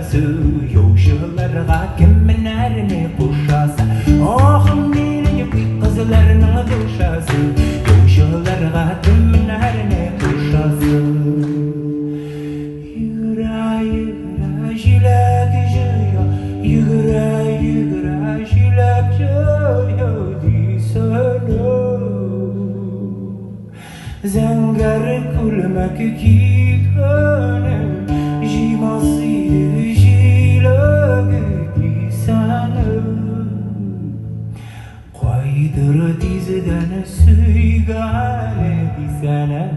koşası Yoşularga kimmin erini koşası Oh meni kızlarının koşası Yoşularga kimmin erini koşası Yürü yürü jilek jüyo Yürü yürü jilek jüyo Disene Zenger kulmak kitane Jimasir jilag disane Koydur dizden süygane disane